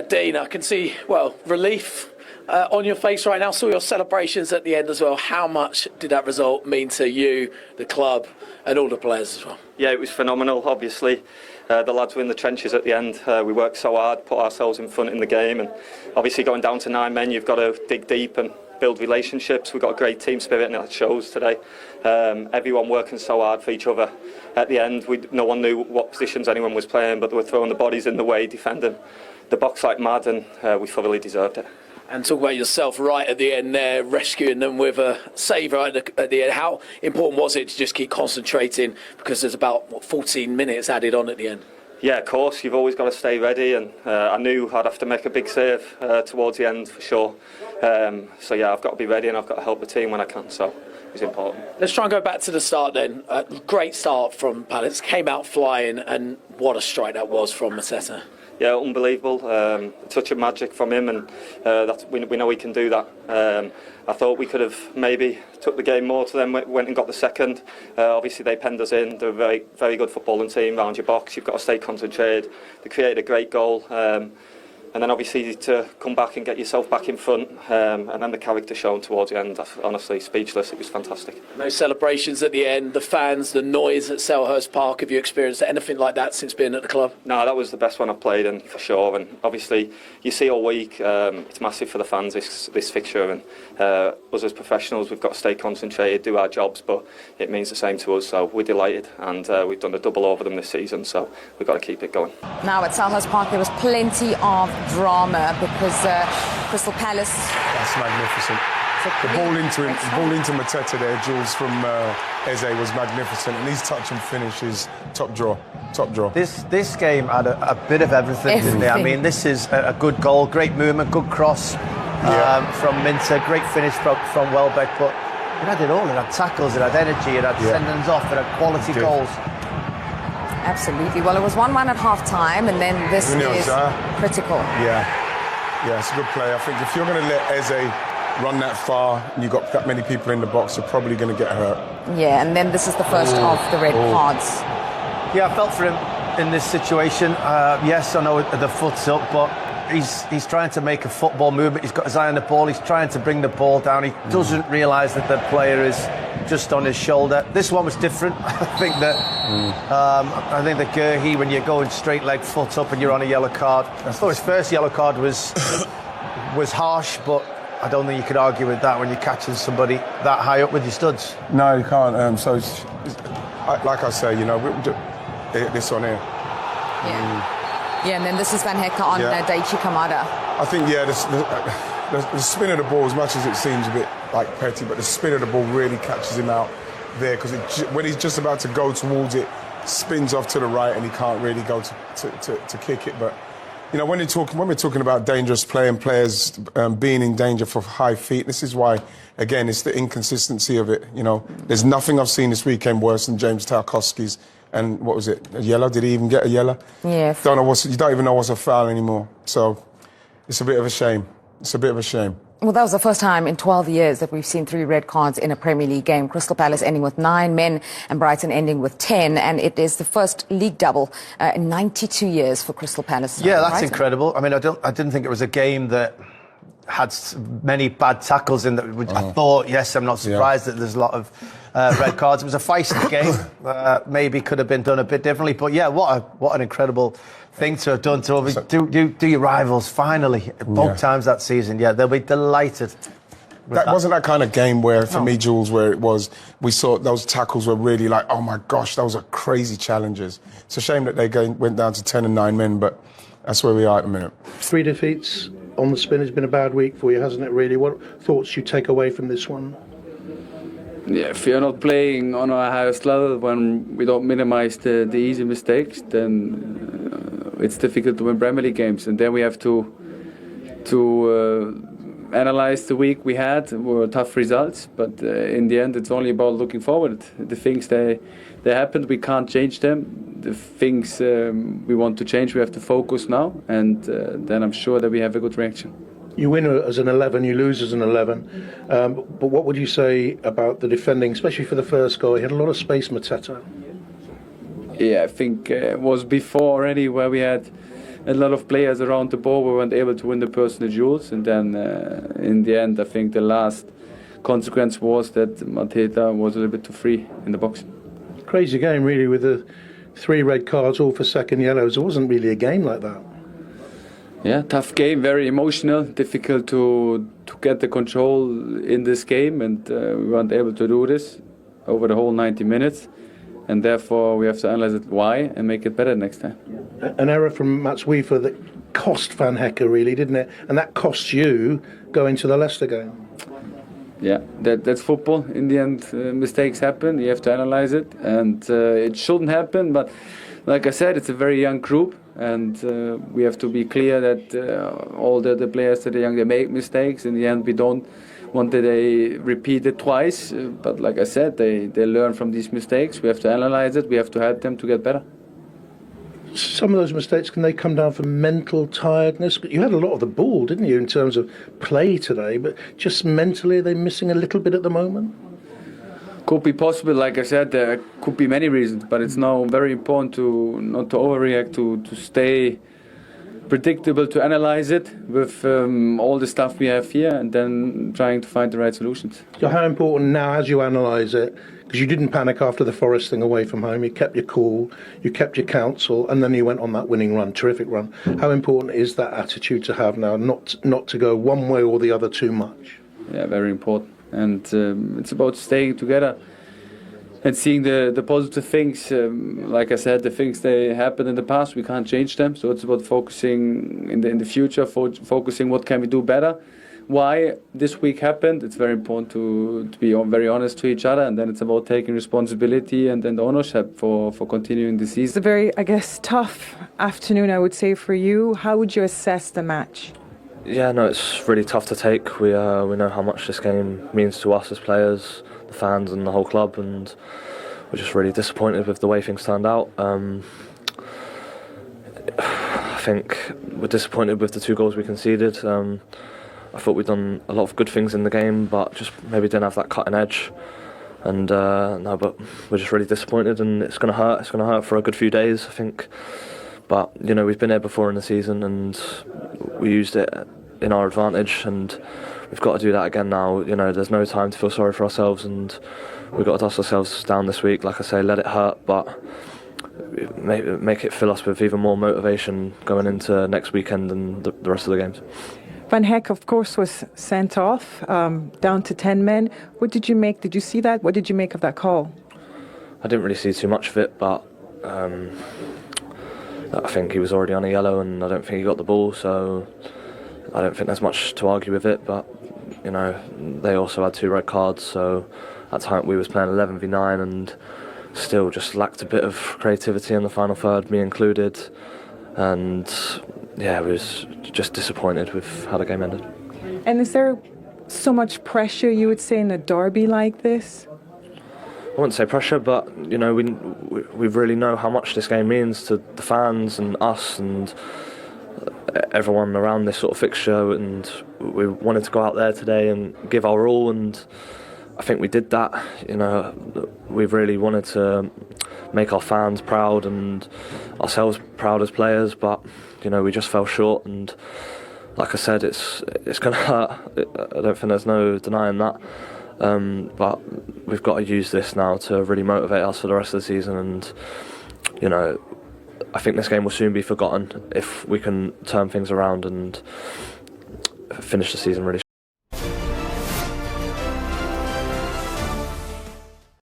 Dean, I can see, relief on your face right now. Saw your celebrations at the end as well. How much did that result mean to you, the club, and all the players as well? Yeah, it was phenomenal, obviously. The lads were in the trenches at the end. We worked so hard, put ourselves in front in the game, and obviously going down to 9 men, you've got to dig deep and build relationships. We've got a great team spirit, and that shows today. Everyone working so hard for each other. At the end, no one knew what positions anyone was playing, but they were throwing the bodies in the way, defending the box like mad, and we thoroughly deserved it. And talk about yourself right at the end there, rescuing them with a save right at the end. How important was it to just keep concentrating, because there's about 14 minutes added on at the end? Yeah, of course, you've always got to stay ready, and I knew I'd have to make a big save towards the end for sure. So yeah, I've got to be ready, and I've got to help the team when I can, so it was important. Let's try and go back to the start then. Great start from Palace, came out flying, and what a strike that was from Mateta. Yeah, unbelievable. A touch of magic from him, and we know he can do that. I thought we could have maybe took the game more to them, went and got the second. Obviously they penned us in. They're a very, very good footballing team around your box. You've got to stay concentrated. They created a great goal. And then obviously to come back and get yourself back in front, and then the character shown towards the end, honestly speechless. It was fantastic. No celebrations at the end, the fans, the noise at Selhurst Park. Have you experienced anything like that since being at the club? No, that was the best one I've played in for sure, and obviously you see all week, it's massive for the fans, this fixture, and us as professionals, we've got to stay concentrated, do our jobs, but it means the same to us, so we're delighted, and we've done a double over them this season, so we've got to keep it going. Now at Selhurst Park there was plenty of drama because Crystal Palace... That's magnificent. The ball into him, the ball into Mateta there, Jules, from Eze was magnificent, and his touch and finish is top draw. This game had a bit of everything, didn't it? I mean, this is a good goal, great movement, good cross from Minter, great finish from Welbeck, but it had it all. It had tackles, it had energy, it had sendings off, it had quality goals. Absolutely. Well, it was 1-1 at half-time, and then this is critical. Yeah, it's a good play. I think if you're going to let Eze run that far and you've got that many people in the box, you're probably going to get hurt. Yeah, and then this is the first of the red cards. Yeah, I felt for him in this situation. Yes, I know the foot's up, but he's trying to make a football movement. He's got his eye on the ball. He's trying to bring the ball down. He doesn't realise that the player is just on his shoulder. This one was different. I think that Gurhi, when you're going straight leg foot up and you're on a yellow card, I thought his first yellow card was harsh, but I don't think you could argue with that when you're catching somebody that high up with your studs. No, you can't. Like I say, this one here. Yeah, and then this is Van Hecke on Daichi Kamada. I think, the spin of the ball, as much as it seems a bit like petty, but the spin of the ball really catches him out there, because when he's just about to go towards it, spins off to the right and he can't really go to kick it. But when we're talking about dangerous play and players being in danger for high feet, this is why, again, it's the inconsistency of it. There's nothing I've seen this weekend worse than James Tarkowski's. And what was it? A yellow? Did he even get a yellow? Yeah. You don't even know what's a foul anymore. So it's a bit of a shame. Well, that was the first time in 12 years that we've seen 3 red cards in a Premier League game. Crystal Palace ending with 9 men and Brighton ending with 10. And it is the first league double in 92 years for Crystal Palace. Yeah, that's incredible. I mean, I didn't think it was a game that had many bad tackles in that. I thought, yes, I'm not surprised that there's a lot of red cards. It was a feisty game. Maybe could have been done a bit differently. But yeah, what an incredible thing to have done to do your rivals finally both times that season. Yeah, they'll be delighted. That wasn't that kind of game where, for me, Jules, where it was, we saw those tackles were really like, oh my gosh, those are crazy challenges. It's a shame that they went down to 10 and 9 men, but that's where we are at the minute. 3 defeats on the spin has been a bad week for you, hasn't it, really? What thoughts you take away from this one? Yeah, if you're not playing on our highest level, when we don't minimize the easy mistakes, then it's difficult to win Premier League games. And then we have to analyze the week we had. Were tough results, but in the end, it's only about looking forward. The things they happened, we can't change them. The things we want to change, we have to focus now, and then I'm sure that we have a good reaction. You win as an 11, you lose as an 11. But what would you say about the defending, especially for the first goal? He had a lot of space, Mateta. Yeah, I think it was before already where we had a lot of players around the ball. We weren't able to win the personal duels, and then in the end, I think the last consequence was that Mateta was a little bit too free in the box. Crazy game, really, with the 3 red cards, all for second yellows. It wasn't really a game like that. Yeah, tough game, very emotional, difficult to get the control in this game, and we weren't able to do this over the whole 90 minutes. And therefore, we have to analyse it why and make it better next time. An error from Mats Wiefer that cost Van Hecke, really, didn't it? And that cost you going to the Leicester game. Yeah, that's football. In the end, mistakes happen. You have to analyse it, and it shouldn't happen. But like I said, it's a very young group, and we have to be clear that all the players that are young, they make mistakes. In the end, we don't want that they repeat it twice. But like I said, they learn from these mistakes. We have to analyse it. We have to help them to get better. Some of those mistakes, can they come down from mental tiredness? You had a lot of the ball, didn't you, in terms of play today, but just mentally, are they missing a little bit at the moment? Could be possible. Like I said, there could be many reasons, but it's now very important to not to overreact, to stay predictable, to analyse it with all the stuff we have here, and then trying to find the right solutions. So how important now, as you analyse it, because you didn't panic after the Forest thing away from home, you kept your cool, you kept your counsel, and then you went on that winning run, terrific run. How important is that attitude to have now, not to go one way or the other too much? Yeah, very important. And it's about staying together and seeing the positive things. Like I said, the things that happened in the past, we can't change them. So it's about focusing in the future, focusing what can we do better. Why this week happened, it's very important to be very honest to each other, and then it's about taking responsibility and the ownership for continuing the season. It's a very, I guess, tough afternoon, I would say, for you. How would you assess the match? Yeah, no, it's really tough to take. We know how much this game means to us as players, the fans and the whole club, and we're just really disappointed with the way things turned out. I think we're disappointed with the 2 goals we conceded. I thought we'd done a lot of good things in the game, but just maybe didn't have that cutting edge. And no, but we're just really disappointed, and it's going to hurt. It's going to hurt for a good few days, I think. But you know, we've been here before in the season, and we used it in our advantage, and we've got to do that again now. You know, there's no time to feel sorry for ourselves, and we've got to dust ourselves down this week. Like I say, let it hurt, but make it fill us with even more motivation going into next weekend and the rest of the games. Van Hecke, of course, was sent off, down to 10 men. What did you make? Did you see that? What did you make of that call? I didn't really see too much of it, but I think he was already on a yellow, and I don't think he got the ball, so I don't think there's much to argue with it. But you know, they also had 2 red cards, so at time we was playing 11v9 and still just lacked a bit of creativity in the final third, me included, and yeah, I was just disappointed with how the game ended. And is there so much pressure, you would say, in a derby like this? I wouldn't say pressure, but you know, we really know how much this game means to the fans and us and everyone around this sort of fixture, and we wanted to go out there today and give our all, and I think we did that. You know, we really wanted to make our fans proud and ourselves proud as players, but you know, we just fell short, and like I said, it's going to hurt. I don't think there's no denying that. But we've got to use this now to really motivate us for the rest of the season, and you know, I think this game will soon be forgotten if we can turn things around and finish the season really